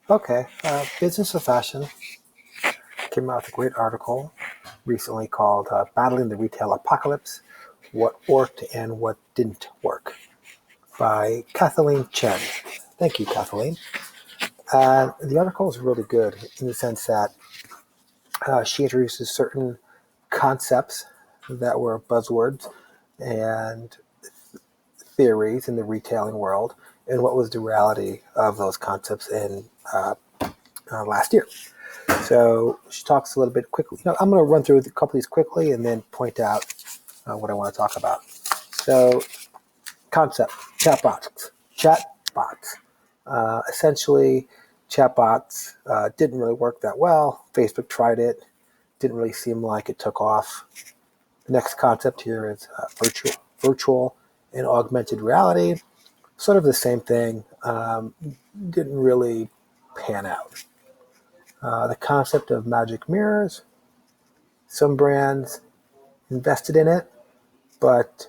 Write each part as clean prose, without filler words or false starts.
Okay, Business of Fashion came out with a great article recently called Battling the Retail Apocalypse, What Worked and What Didn't Work by Kathleen Chen. Thank you, Kathleen. The article is really good in the sense that she introduces certain concepts that were buzzwords and theories in the retailing world and what was the reality of those concepts in last year. So she talks a little bit quickly. I'm going to run through a couple of these quickly and then point out what I want to talk about. So, concept chatbots. Chatbots. Essentially, chatbots didn't really work that well. Facebook tried it. Didn't really seem like it took off. The next concept here is virtual and augmented reality. Sort of the same thing. Didn't really pan out. The concept of magic mirrors. Some brands invested in it, but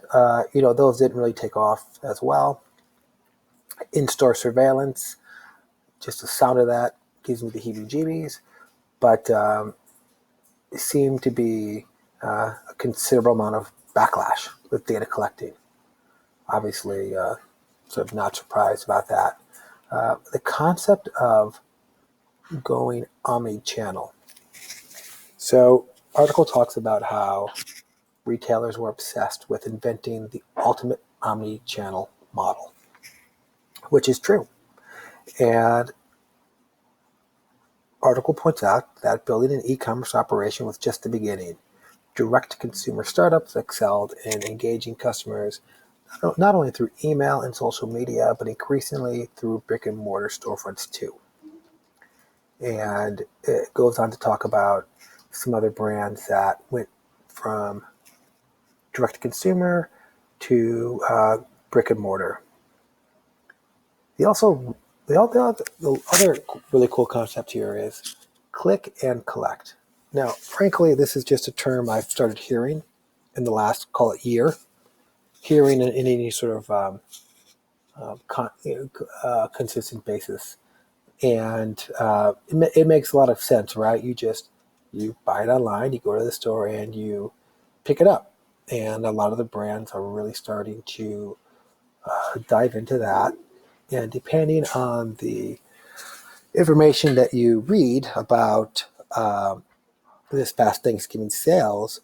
those didn't really take off as well. In-store surveillance, just the sound of that gives me the heebie-jeebies, but it seemed to be a considerable amount of backlash with data collecting. Obviously, sort of not surprised about that. The concept of going omni-channel. So, article talks about how retailers were obsessed with inventing the ultimate omni-channel model, which is true. And article points out that building an e-commerce operation was just the beginning. Direct-to-consumer startups excelled in engaging customers not only through email and social media, but increasingly through brick-and-mortar storefronts too. And it goes on to talk about some other brands that went from direct-to-consumer to brick-and-mortar. The other really cool concept here is click and collect. Now, frankly, this is just a term I've started hearing in the last, call it year, hearing in any sort of consistent basis. And it makes a lot of sense, right? You buy it online, you go to the store, and you pick it up. And a lot of the brands are really starting to dive into that. And depending on the information that you read about this past Thanksgiving sales,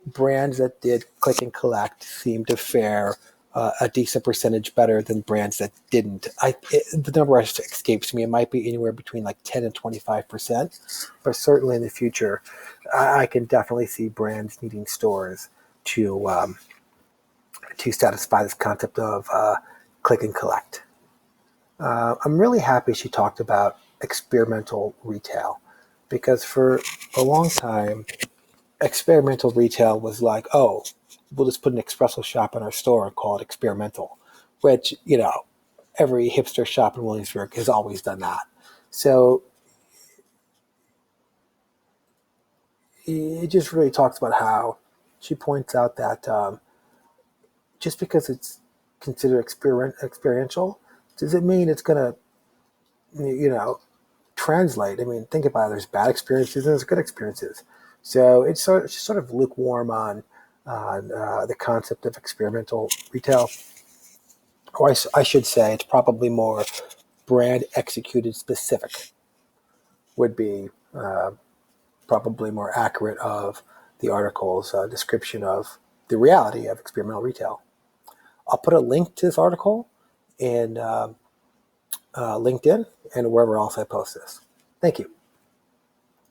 brands that did click and collect seem to fare a decent percentage better than brands that didn't. The number escapes me. It might be anywhere between like 10 and 25%, but certainly in the future, I can definitely see brands needing stores to satisfy this concept of click and collect. I'm really happy she talked about experimental retail because for a long time, experimental retail was like, oh, we'll just put an espresso shop in our store and call it experimental, which, every hipster shop in Williamsburg has always done that. So it just really talks about how she points out that just because it's considered experiential, does it mean it's going to, translate? I mean, think about it. There's bad experiences and there's good experiences. So it's sort of lukewarm on the concept of experimental retail. Or I should say it's probably more brand executed specific would be probably more accurate of the article's description of the reality of experimental retail. I'll put a link to this article in LinkedIn and wherever else I post this. Thank you.